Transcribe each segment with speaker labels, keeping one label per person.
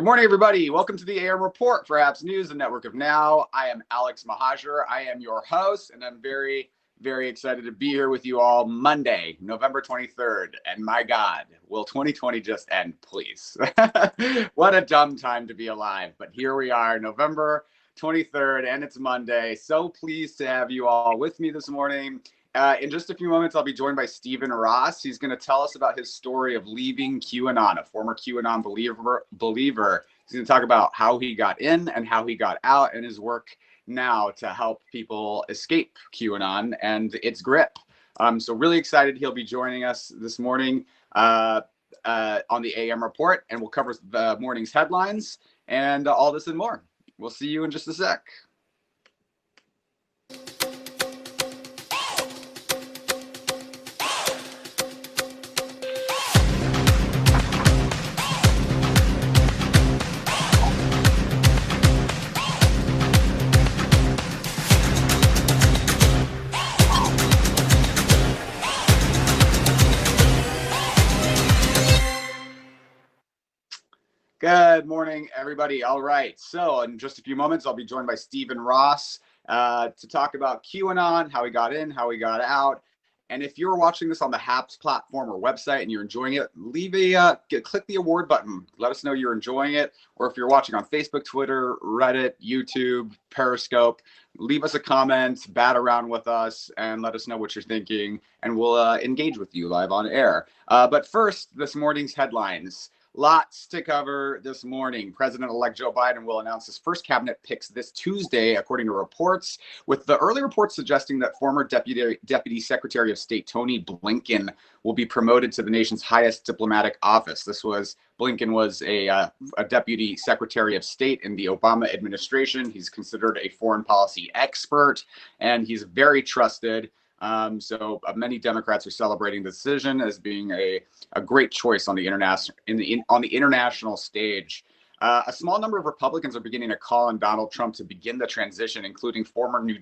Speaker 1: Good morning, everybody. Welcome to the AM Report for Apps News, the network of now. I am Alex Mahajer. I am your host, and I'm very, very excited to be here with you all Monday, November 23rd. And my God, will 2020 just end, please? What a dumb time to be alive. But here we are, November 23rd, and it's Monday. So pleased to have you all with me this morning. In just a few moments, I'll be joined by Stephen Ross. He's going to tell us about his story of leaving QAnon, a former QAnon believer. He's going to talk about how he got in and how he got out and his work now to help people escape QAnon and its grip. So really excited he'll be joining us this morning on the AM Report, and we'll cover the morning's headlines and all this and more. We'll see you in just a sec. Good morning, everybody. All right. So in just a few moments, I'll be joined by Stephen Ross to talk about QAnon, how he got in, how he got out. And if you're watching this on the HAPS platform or website and you're enjoying it, click the award button. Let us know you're enjoying it. Or if you're watching on Facebook, Twitter, Reddit, YouTube, Periscope, leave us a comment, bat around with us, and let us know what you're thinking, and we'll engage with you live on air. But first, this morning's headlines. Lots to cover this morning. President-elect Joe Biden will announce his first cabinet picks this Tuesday, according to reports, with the early reports suggesting that former Deputy Secretary of State Tony Blinken will be promoted to the nation's highest diplomatic office. Blinken was a Deputy Secretary of State in the Obama administration. He's considered a foreign policy expert, and he's very trusted. So many Democrats are celebrating the decision as being a great choice on the international stage. A small number of Republicans are beginning to call on Donald Trump to begin the transition, including former New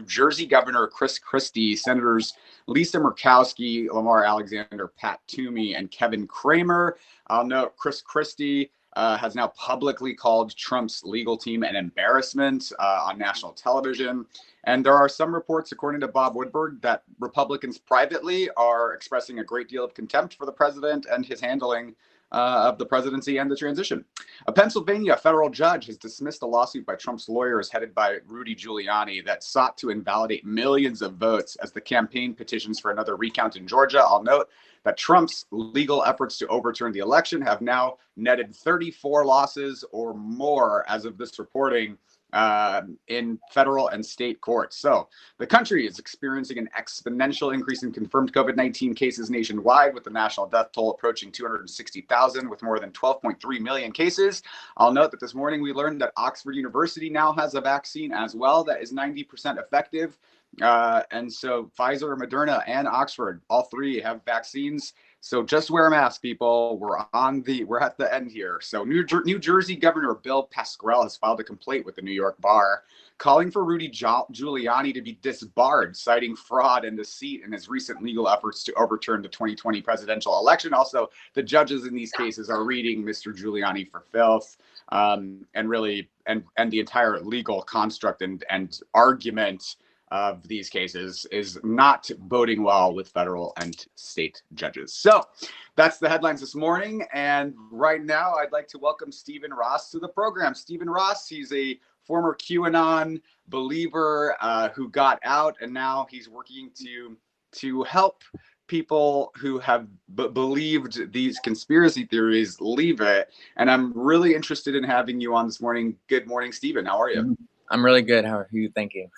Speaker 1: Jersey Governor Chris Christie, Senators Lisa Murkowski, Lamar Alexander, Pat Toomey, and Kevin Cramer. I'll note Chris Christie has now publicly called Trump's legal team an embarrassment on national television. And there are some reports, according to Bob Woodward, that Republicans privately are expressing a great deal of contempt for the president and his handling of the presidency and the transition. A Pennsylvania federal judge has dismissed a lawsuit by Trump's lawyers headed by Rudy Giuliani that sought to invalidate millions of votes as the campaign petitions for another recount in Georgia. I'll note that Trump's legal efforts to overturn the election have now netted 34 losses or more as of this reporting in federal and state courts. So the country is experiencing an exponential increase in confirmed COVID-19 cases nationwide, with the national death toll approaching 260,000 with more than 12.3 million cases. I'll note that this morning we learned that Oxford University now has a vaccine as well that is 90% effective. And so Pfizer, Moderna, and Oxford, all three have vaccines. So just wear a mask, people. We're at the end here. So New Jersey Governor Bill Pascrell has filed a complaint with the New York bar, calling for Rudy Giuliani to be disbarred, citing fraud and deceit in his recent legal efforts to overturn the 2020 presidential election. Also, the judges in these cases are reading Mr. Giuliani for filth, and the entire legal construct and argument of these cases is not boding well with federal and state judges. So that's the headlines this morning. And right now, I'd like to welcome Stephen Ross to the program. Stephen Ross, he's a former QAnon believer who got out, and now he's working to help people who have believed these conspiracy theories leave it. And I'm really interested in having you on this morning. Good morning, Stephen. How are you?
Speaker 2: I'm really good. How are you? Thank you.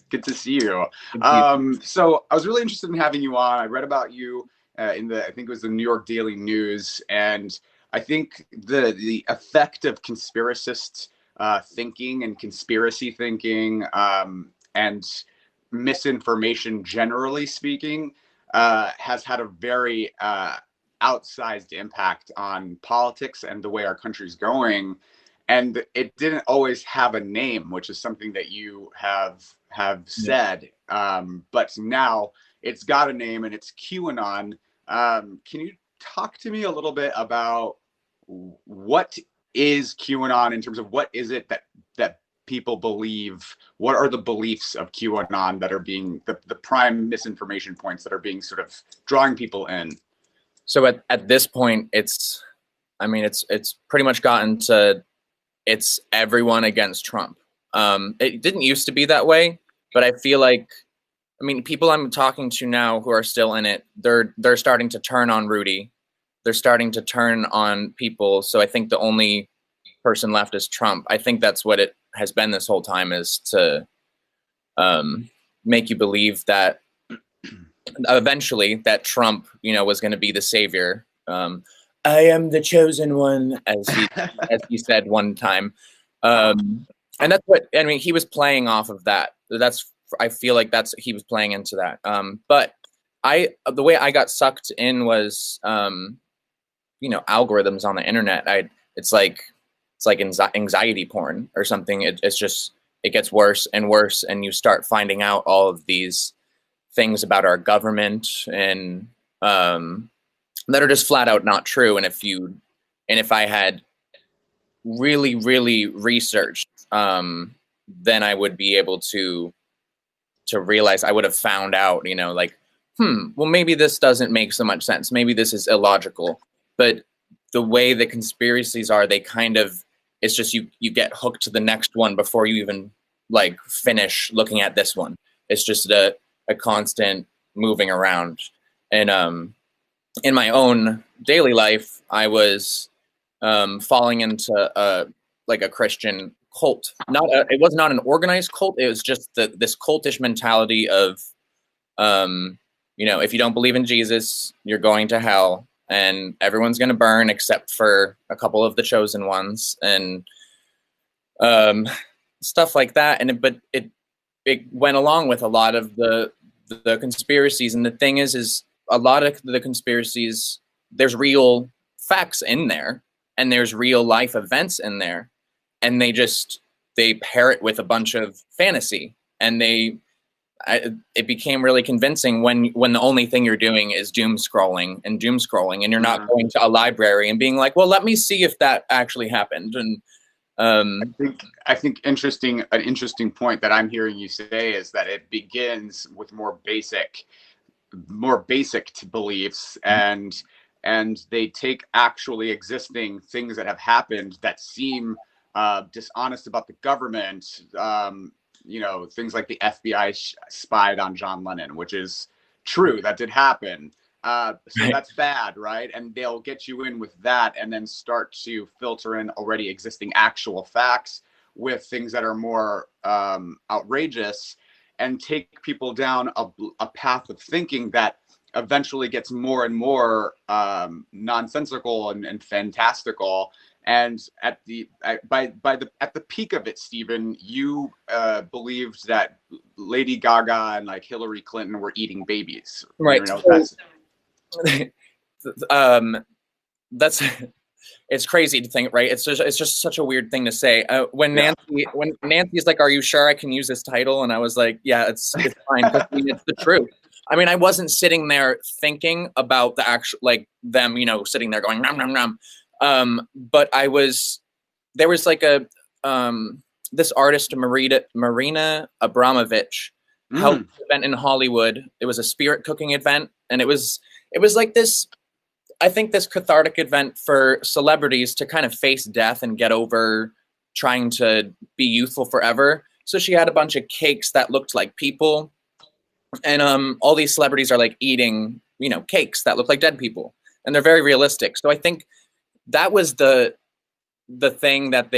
Speaker 1: Good to see you. So I was really interested in having you on. I read about you I think it was the New York Daily News, and I think the effect of conspiracist thinking and conspiracy thinking and misinformation, generally speaking, has had a very outsized impact on politics and the way our country's going. And it didn't always have a name, which is something that you have said. But now it's got a name, and it's QAnon. Can you talk to me a little bit about what is QAnon in terms of what is it that people believe? What are the beliefs of QAnon that are being the prime misinformation points that are being sort of drawing people in?
Speaker 2: So at this point, it's pretty much gotten to, it's everyone against Trump. It didn't used to be that way, but I feel like, people I'm talking to now who are still in it, they're starting to turn on Rudy. They're starting to turn on people. So I think the only person left is Trump. I think that's what it has been this whole time, is to make you believe that eventually that Trump, was going to be the savior. I am the chosen one, as he said one time. And that's what, he was playing off of that. I feel like he was playing into that. But the way I got sucked in was, algorithms on the internet. It's like anxiety porn or something. It's just, it gets worse and worse, and you start finding out all of these things about our government and that are just flat out not true. And if I had really, really researched, then I would be able to realize, I would have found out, well, maybe this doesn't make so much sense. Maybe this is illogical. But the way the conspiracies are, they kind of, it's just you get hooked to the next one before you even finish looking at this one. It's just a constant moving around. And in my own daily life, I was falling into a Christian cult. It was not an organized cult. It was just this cultish mentality of, if you don't believe in Jesus, you're going to hell, and everyone's going to burn except for a couple of the chosen ones, and stuff like that. But it went along with a lot of the conspiracies. And the thing is a lot of the conspiracies, there's real facts in there, and there's real life events in there, and they pair it with a bunch of fantasy, and it became really convincing when the only thing you're doing is doom scrolling, and you're not going to a library and being like, well, let me see if that actually happened. And
Speaker 1: I think an interesting point that I'm hearing you say is that it begins with more basic beliefs, and they take actually existing things that have happened that seem dishonest about the government. Things like the FBI spied on John Lennon, which is true, that did happen. So that's bad, right? And they'll get you in with that, and then start to filter in already existing actual facts with things that are more outrageous, and take people down a path of thinking that eventually gets more and more nonsensical and fantastical. And at the peak of it, Stephen, you believed that Lady Gaga and Hillary Clinton were eating babies,
Speaker 2: right? That's it's crazy to think, right? It's just such a weird thing to say. When Nancy's like, "Are you sure I can use this title?" and I was like, "Yeah, it's fine." It's the truth. I wasn't sitting there thinking about the actual them, sitting there going nom nom nom. But there was this artist, Marina Abramovich, held an event in Hollywood. It was a spirit cooking event, and it was like this, I think, this cathartic event for celebrities to kind of face death and get over trying to be youthful forever. So she had a bunch of cakes that looked like people, and all these celebrities are eating, cakes that look like dead people, and they're very realistic. So I think that was the thing that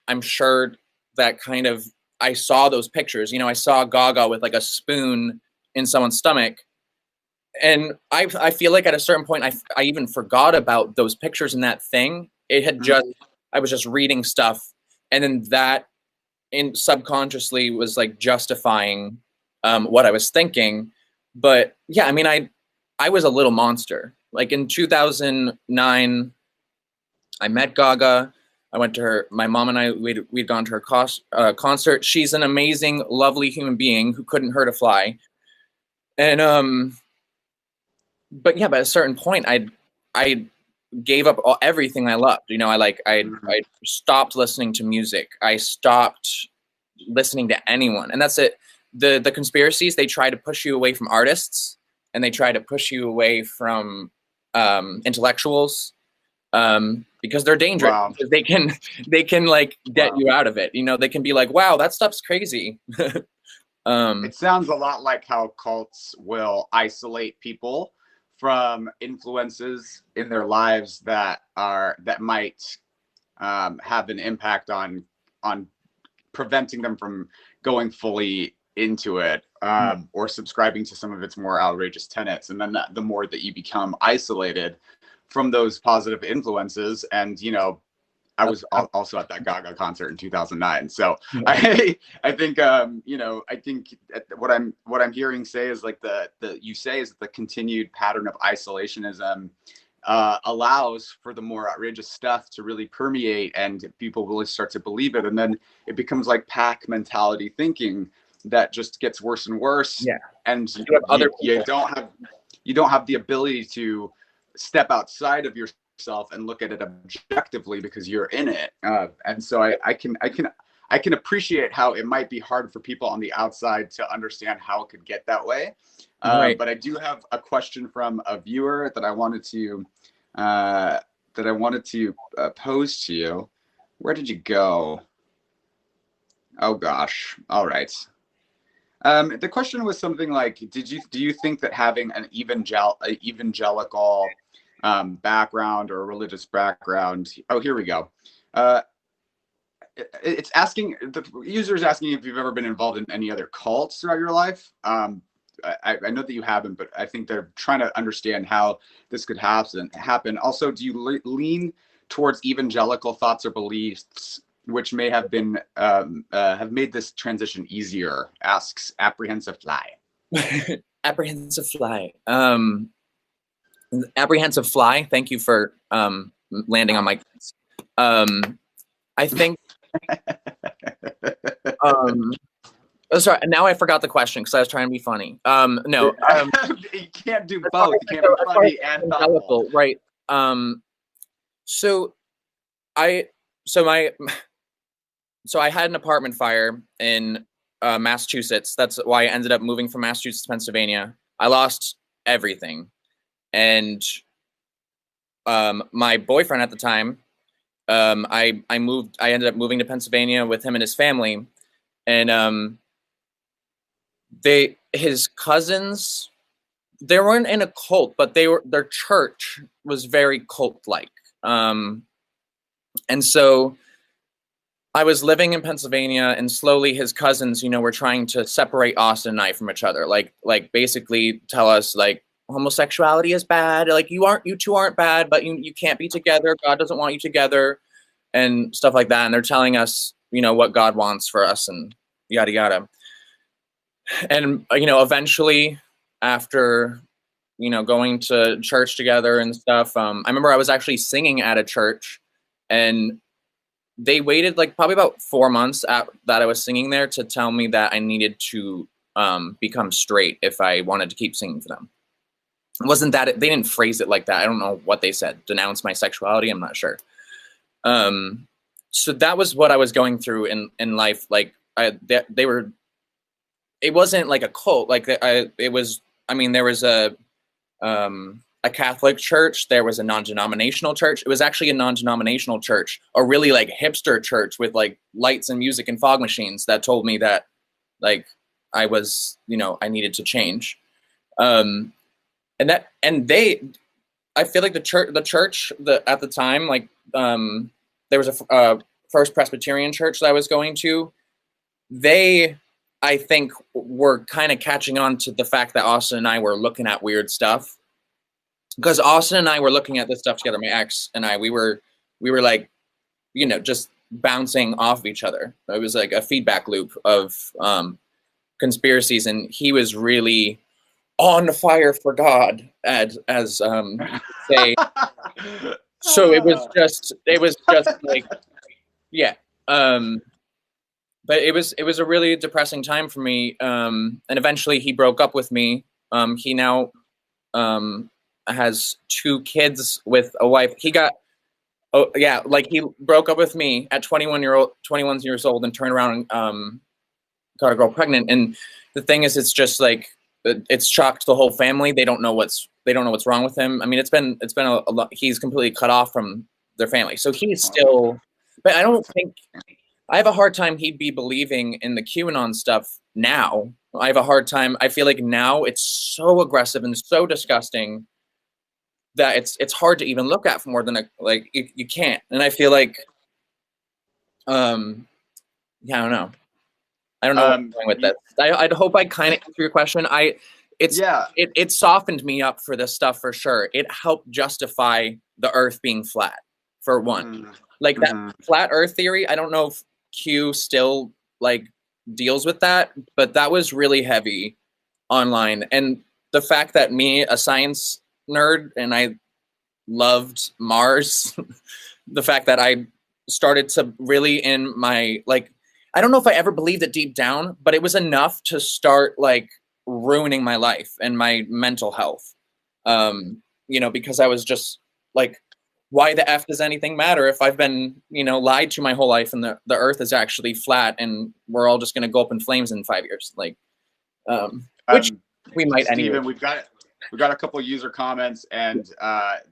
Speaker 2: I'm sure that kind of, I saw those pictures, I saw Gaga with a spoon in someone's stomach. And I feel like at a certain point, I even forgot about those pictures and that thing. It had I was just reading stuff. And then that subconsciously was justifying what I was thinking. But yeah, I was a little monster. In 2009, I met Gaga. I went to my mom and we'd gone to her concert. She's an amazing, lovely human being who couldn't hurt a fly. And, but at a certain point, gave up everything I loved. You know, I stopped listening to music. I stopped listening to anyone, and that's it. The conspiracies, they try to push you away from artists, and they try to push you away from intellectuals, because they're dangerous.
Speaker 1: Wow.
Speaker 2: Because they can like get you out of it. You know, they can be like, wow, that stuff's crazy.
Speaker 1: It sounds a lot like how cults will isolate people from influences in their lives that might have an impact on preventing them from going fully into it, or subscribing to some of its more outrageous tenets. And then the more that you become isolated from those positive influences, and I was also at that Gaga concert in 2009. So I think I think what I'm hearing say is like the continued pattern of isolationism allows for the more outrageous stuff to really permeate, and people really start to believe it, and then it becomes like pack mentality thinking that just gets worse and worse.
Speaker 2: Yeah.
Speaker 1: And you don't have the ability to step outside of yourself and look at it objectively because you're in it. And so I can appreciate how it might be hard for people on the outside to understand how it could get that way.
Speaker 2: Right.
Speaker 1: But I do have a question from a viewer that I wanted to pose to you. Where did you go? Oh gosh. All right. The question was something like, do you think that having an evangelical background or a religious background? Oh, here we go. It's asking, the user is asking if you've ever been involved in any other cults throughout your life. I know that you haven't, but I think they're trying to understand how this could happen. Also, do you lean towards evangelical thoughts or beliefs which may have been have made this transition easier? Asks Apprehensive Fly.
Speaker 2: Apprehensive Fly. Apprehensive Fly. Thank you for landing on my. I think. Sorry. Now I forgot the question because I was trying to be funny. No.
Speaker 1: You can't do both. You can't be funny and thoughtful.
Speaker 2: Right. So I had an apartment fire in Massachusetts. That's why I ended up moving from Massachusetts to Pennsylvania. I lost everything. And my boyfriend at the time, I ended up moving to Pennsylvania with him and his family. And his cousins, they weren't in a cult, but their church was very cult-like. And so I was living in Pennsylvania, and slowly his cousins, were trying to separate Austin and I from each other. Like basically tell us like homosexuality is bad. Like you two aren't bad, but you can't be together. God doesn't want you together, and stuff like that. And they're telling us, what God wants for us, and yada yada. And eventually, after going to church together and stuff, I remember I was actually singing at a church, and they waited like probably about 4 months that I was singing there to tell me that I needed to become straight if I wanted to keep singing for them. It wasn't that they didn't phrase it like that. I don't know what they said. Denounce my sexuality. I'm not sure. So that was what I was going through in life. Like they were. It wasn't like a cult. Like it was. I mean, there was a Catholic church. There was a non-denominational church. It was actually a non-denominational church, a really like hipster church with like lights and music and fog machines that told me that like I was, I needed to change. I feel like the church at the time, like there was a First Presbyterian church that I was going to. They, I think, were kind of catching on to the fact that Austin and I were looking at weird stuff. Because Austin and I were looking at this stuff together. My ex and I, we were like, just bouncing off of each other. It was like a feedback loop of conspiracies, and he was really on fire for God, as say. So it was just like, yeah. But it was a really depressing time for me. And eventually he broke up with me. He now has 2 kids with a wife. He got, oh yeah, like he broke up with me at 21 years old and turned around and got a girl pregnant. And the thing is, it's just like, it's shocked the whole family. They don't know what's wrong with him. I mean, it's been a lot. He's completely cut off from their family. So he's still, but I don't think, I have a hard time he'd be believing in the QAnon stuff now. I have a hard time. I feel like now it's so aggressive and so disgusting that it's hard to even look at for more than like you can't. And I feel like, yeah, I don't know. I don't know where I'm going with that. I'd hope I kind of answer your question. It softened me up for this stuff for sure. It helped justify the Earth being flat, for one. Like that flat Earth theory, I don't know if Q still like deals with that, but that was really heavy online. And the fact that me, a science nerd, and I loved Mars, the fact that I started to really in my, like, I don't know if I ever believed it deep down, but it was enough to start like ruining my life and my mental health. You know, because I was just like, why the F does anything matter if I've been, you know, lied to my whole life and the Earth is actually flat and we're all just going to go up in flames in 5 years? Like, which we might
Speaker 1: Steven,
Speaker 2: anyway.
Speaker 1: We've got a couple user comments, and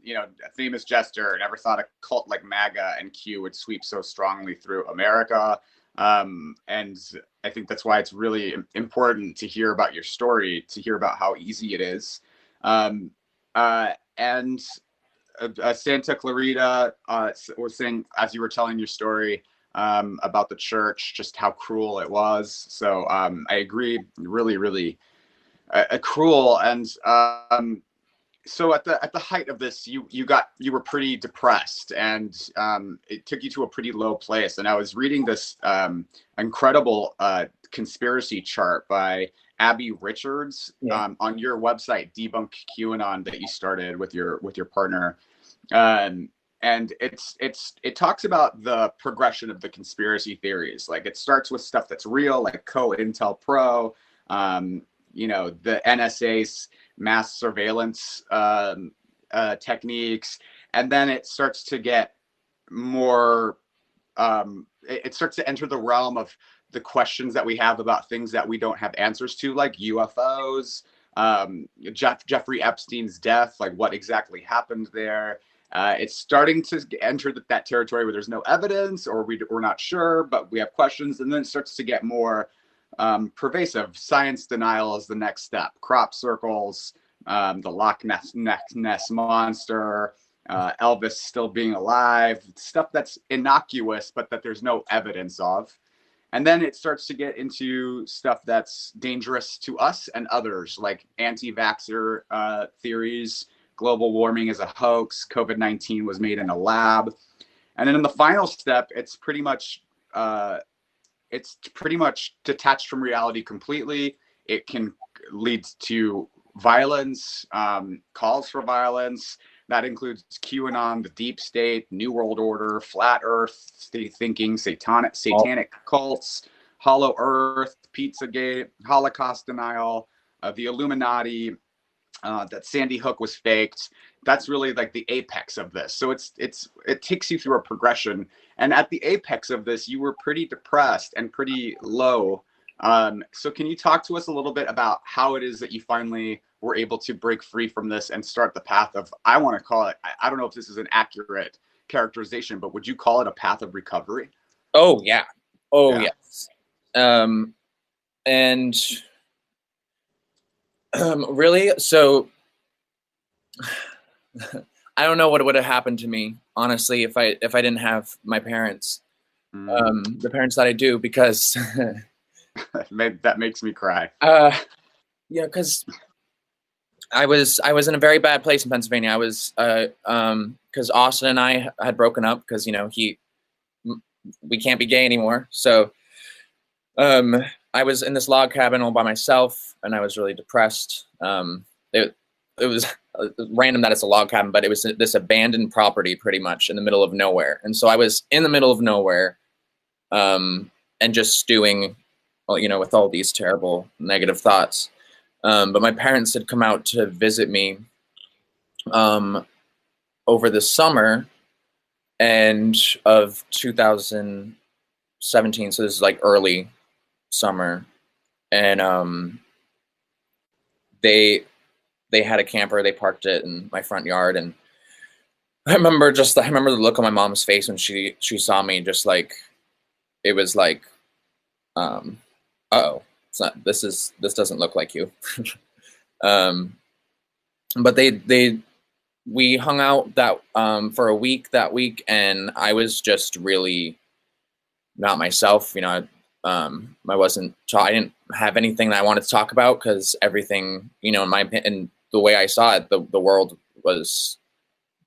Speaker 1: you know, a famous jester never thought a cult like MAGA and Q would sweep so strongly through America. And I think that's why it's really important to hear about your story, to hear about how easy it is. And Santa Clarita was saying, as you were telling your story about the church, just how cruel it was. So I agree, really, really cruel. And so at the height of this, you were pretty depressed, and it took you to a pretty low place. And I was reading this incredible conspiracy chart by Abby Richards on your website, Debunk QAnon, that you started with your partner. And it talks about the progression of the conspiracy theories. Like, it starts with stuff that's real, like COINTELPRO, you know, the NSA's mass surveillance techniques, and then it starts to get more, it starts to enter the realm of the questions that we have about things that we don't have answers to, like UFOs, Jeffrey Epstein's death, like what exactly happened there. It's starting to enter that territory where there's no evidence, or we're not sure, but we have questions. And then it starts to get more pervasive. Science denial is the next step. Crop circles, the Loch Ness monster, Elvis still being alive, stuff that's innocuous, but that there's no evidence of. And then it starts to get into stuff that's dangerous to us and others, like anti-vaxxer theories, global warming is a hoax, COVID-19 was made in a lab. And then in the final step, it's pretty much detached from reality completely. It can lead to violence, calls for violence. That includes QAnon, the deep state, New World Order, flat Earth thinking, satanic cults, Hollow Earth, Pizzagate, Holocaust denial, the Illuminati, that Sandy Hook was faked. That's really like the apex of this. So it takes you through a progression. And at the apex of this, you were pretty depressed and pretty low. So can you talk to us a little bit about how it is that you finally were able to break free from this and start the path of, I want to call it, I don't know if this is an accurate characterization, but would you call it a path of recovery?
Speaker 2: Oh, yeah. Oh, yeah. Yes. And really, so I don't know what would have happened to me, honestly, if I didn't have my parents, the parents that I do, because
Speaker 1: that makes me cry.
Speaker 2: Yeah, because I was in a very bad place in Pennsylvania. I was because Austin and I had broken up because, you know, we can't be gay anymore. So I was in this log cabin all by myself, and I was really depressed. It was random that it's a log cabin, but it was this abandoned property pretty much in the middle of nowhere. And so I was in the middle of nowhere, and just stewing, well, you know, with all these terrible negative thoughts. But my parents had come out to visit me over the summer and of 2017. So this is like early summer, and they had a camper. They parked it in my front yard, and I remember the look on my mom's face when she saw me. Just like it was like, uh-oh, it's not. This doesn't look like you. But we hung out that for a week that week, and I was just really not myself. You know, I didn't have anything that I wanted to talk about, because everything, you know, in my opinion, the way I saw it, the world was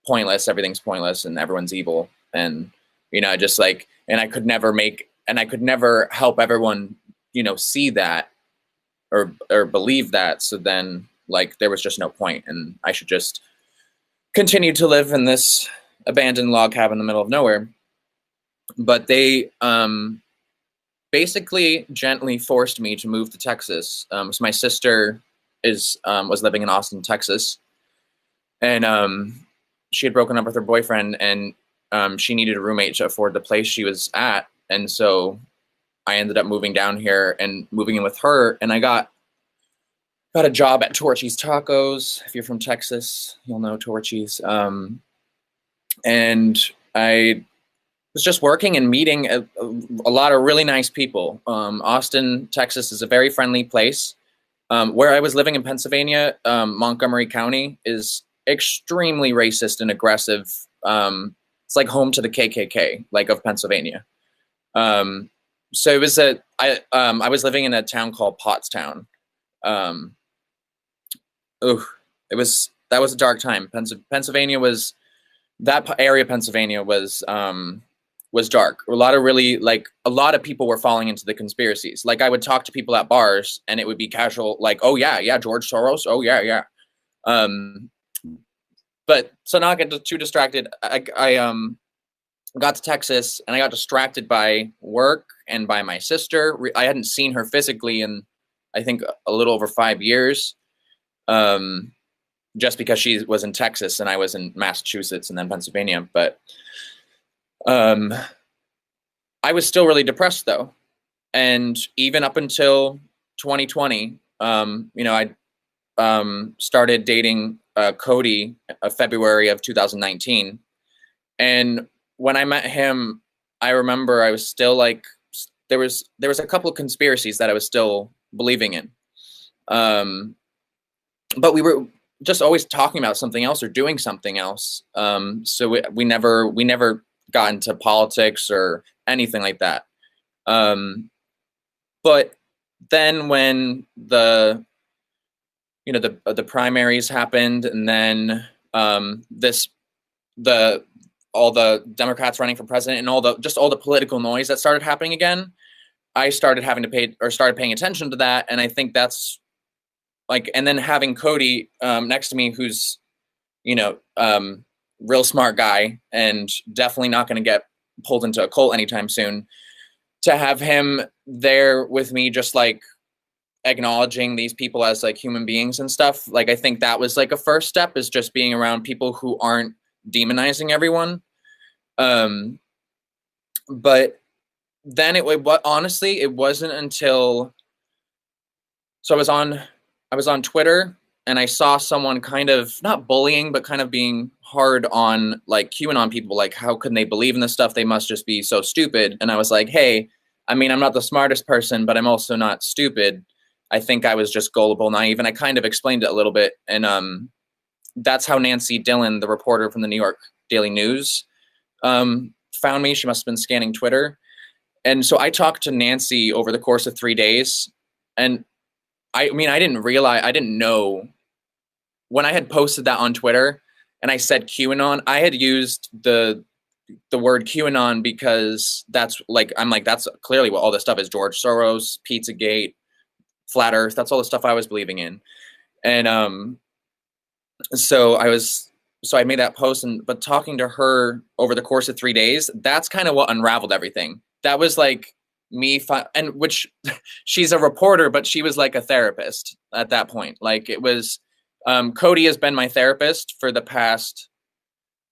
Speaker 2: pointless. Everything's pointless, and everyone's evil, and you know, just like, and I could never help everyone, you know, see that or believe that. So then, like, there was just no point, and I should just continue to live in this abandoned log cabin in the middle of nowhere. But they basically gently forced me to move to Texas. So my sister was living in Austin, Texas, and she had broken up with her boyfriend, and she needed a roommate to afford the place she was at, and so I ended up moving down here and moving in with her, and I got a job at Torchy's Tacos. If you're from Texas, you'll know Torchy's. And I was just working and meeting a lot of really nice people. Austin, Texas is a very friendly place. Where I was living in Pennsylvania, Montgomery County is extremely racist and aggressive. It's like home to the KKK, like, of Pennsylvania. So it was I was living in a town called Pottstown. That was a dark time. Pennsylvania was, that area of Pennsylvania was dark. A lot of people were falling into the conspiracies. Like, I would talk to people at bars, and it would be casual, like, oh yeah, George Soros, oh yeah. But so not get too distracted. I got to Texas, and I got distracted by work and by my sister. I hadn't seen her physically in, I think, a little over 5 years. Just because she was in Texas and I was in Massachusetts and then Pennsylvania. But I was still really depressed, though. And even up until 2020, you know, I started dating Cody February of 2019. And when I met him, I remember I was still like, there was a couple of conspiracies that I was still believing in. But we were just always talking about something else or doing something else. So we never got into politics or anything like that. But then when the primaries happened, and then all the Democrats running for president, and all the political noise that started happening again, I started started paying attention to that. And I think that's like, and then having Cody next to me, who's, you know, real smart guy and definitely not going to get pulled into a cult anytime soon, to have him there with me, just like acknowledging these people as like human beings and stuff. Like, I think that was like a first step, is just being around people who aren't demonizing everyone. But then honestly, it wasn't until, so I was on Twitter, and I saw someone kind of not bullying, but kind of being hard on like QAnon people. Like, how can they believe in this stuff? They must just be so stupid. And I was like, hey, I mean, I'm not the smartest person, but I'm also not stupid. I think I was just gullible, naive. And I kind of explained it a little bit. And that's how Nancy Dillon, the reporter from the New York Daily News, found me. She must have been scanning Twitter. And so I talked to Nancy over the course of 3 days. And I mean, I didn't know when I had posted that on Twitter and I said QAnon, I had used the word QAnon because that's like, I'm like, that's clearly what all this stuff is. George Soros, Pizzagate, Flat Earth. That's all the stuff I was believing in. And so I made that post, but talking to her over the course of 3 days, that's kind of what unraveled everything. That was like me, and which she's a reporter, but she was like a therapist at that point. Like, it was Cody has been my therapist for the past.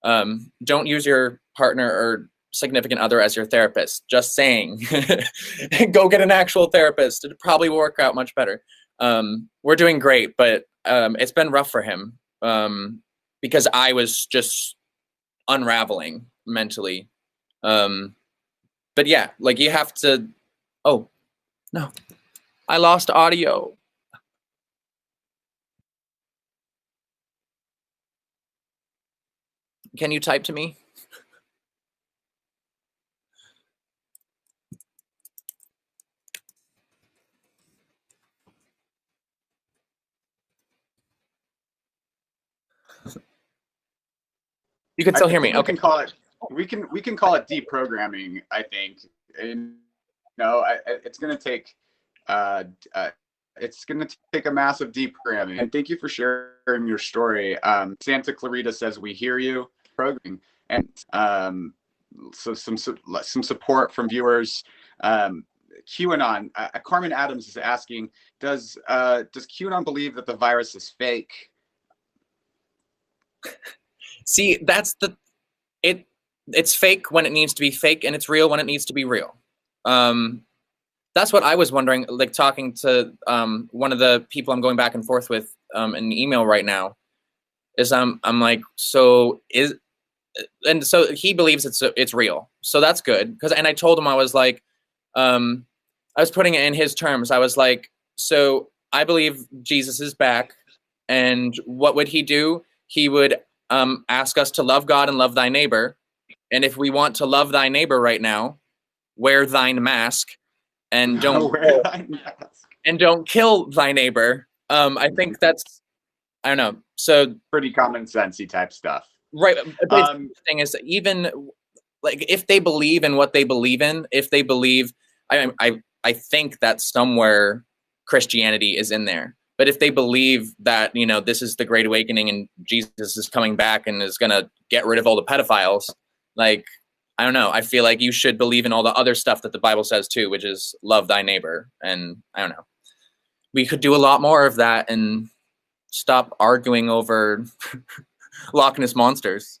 Speaker 2: Don't use your partner or significant other as your therapist. Just saying. Go get an actual therapist. It'd probably work out much better. We're doing great, but it's been rough for him because I was just unraveling mentally. But yeah, like you have to. Oh, no, I lost audio. Can you type to me? You can still hear me. Okay.
Speaker 1: We can call it deprogramming. I think, and it's going to take a massive deprogramming. And thank you for sharing your story. Santa Clarita says we hear you. Programming, and so some support from viewers. QAnon. Carmen Adams is asking, does QAnon believe that the virus is fake?
Speaker 2: See, it's fake when it needs to be fake, and it's real when it needs to be real. That's what I was wondering, like talking to one of the people I'm going back and forth with in email right now, is I'm like, so he believes it's real. So that's good. And I told him, I was like, I was putting it in his terms. I was like, so I believe Jesus is back, and what would he do? He would ask us to love God and love thy neighbor. And if we want to love thy neighbor right now, wear thine mask and don't kill thy neighbor. I think that's, I don't know. So
Speaker 1: pretty common sensey type stuff.
Speaker 2: Right. But the thing is, even like if they believe in what they believe in, if they believe, I think that somewhere Christianity is in there. But if they believe that, this is the Great Awakening and Jesus is coming back and is going to get rid of all the pedophiles, like, I don't know. I feel like you should believe in all the other stuff that the Bible says too, which is love thy neighbor. And I don't know. We could do a lot more of that and stop arguing over Loch Ness monsters.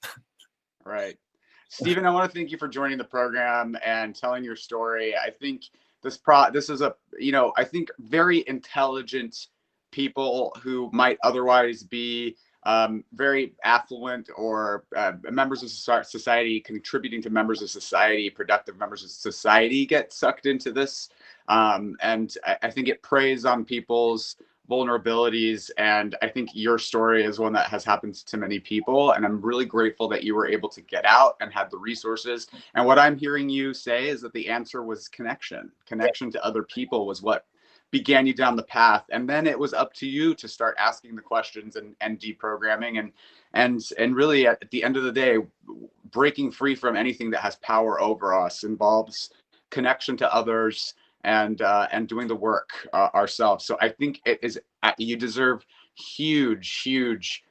Speaker 1: Right. Stephen, I want to thank you for joining the program and telling your story. I think this is I think very intelligent people who might otherwise be very affluent or members of society, contributing to members of society, productive members of society, get sucked into this. And I think it preys on people's vulnerabilities. And I think your story is one that has happened to many people. And I'm really grateful that you were able to get out and had the resources. And what I'm hearing you say is that the answer was connection. Connection to other people was what began you down the path. And then it was up to you to start asking the questions and deprogramming and really at the end of the day, breaking free from anything that has power over us involves connection to others and doing the work ourselves. So I think it is, you deserve huge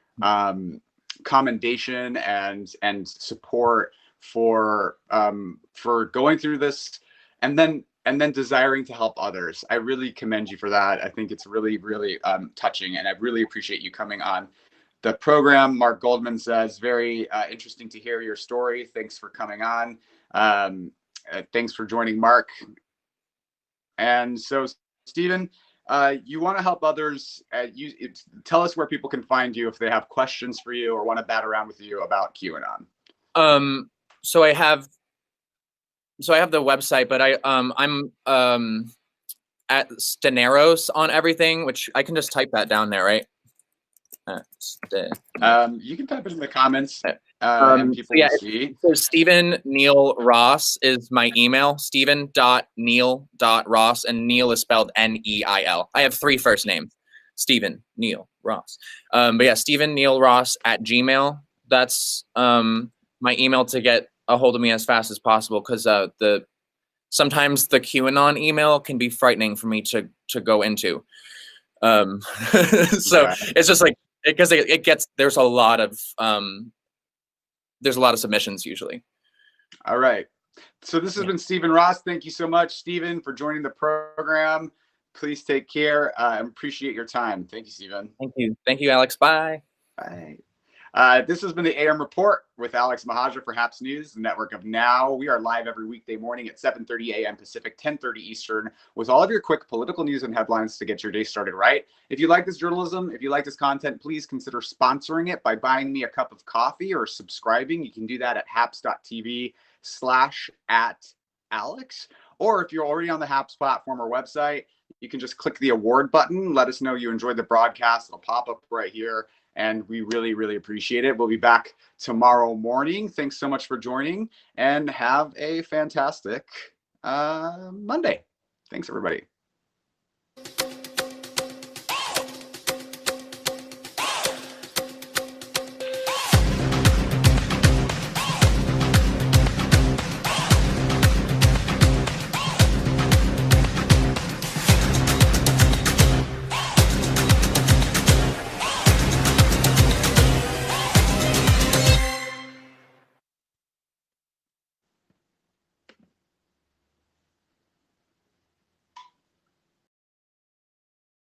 Speaker 1: commendation and support for going through this and then desiring to help others. I really commend you for that. I think it's really touching, and I really appreciate you coming on the program. Mark Goldman says, very interesting to hear your story. Thanks for coming on. Thanks for joining, Mark. And so, Stephen, you want to help others. Tell us where people can find you if they have questions for you or want to bat around with you about QAnon.
Speaker 2: So I have the website, but I'm at Steneros on everything, which I can just type that down there, right?
Speaker 1: You can type it in the comments. And people will see.
Speaker 2: So Stephen Neil Ross is my email. Stephen.neil.ross, and Neil is spelled Neil. I have 3 first names. Stephen Neil Ross. But yeah, Stephen Neil Ross at Gmail. That's my email to get a hold of me as fast as possible, because sometimes the QAnon email can be frightening for me to go into. So it's just like, because it gets, there's a lot of submissions usually.
Speaker 1: All right. So this has been Stephen Ross. Thank you so much, Stephen, for joining the program. Please take care. Appreciate your time. Thank you, Stephen.
Speaker 2: Thank you. Thank you, Alex. Bye.
Speaker 1: Bye. This has been the AM Report with Alex Mahaja for Haps News, the network of Now. We are live every weekday morning at 7:30 a.m. Pacific, 10:30 Eastern, with all of your quick political news and headlines to get your day started right. If you like this journalism, if you like this content, please consider sponsoring it by buying me a cup of coffee or subscribing. You can do that at haps.tv/@Alex. Or if you're already on the Haps platform or website, you can just click the award button. Let us know you enjoyed the broadcast. It'll pop up right here. And we really, really appreciate it. We'll be back tomorrow morning. Thanks so much for joining, and have a fantastic Monday. Thanks, everybody.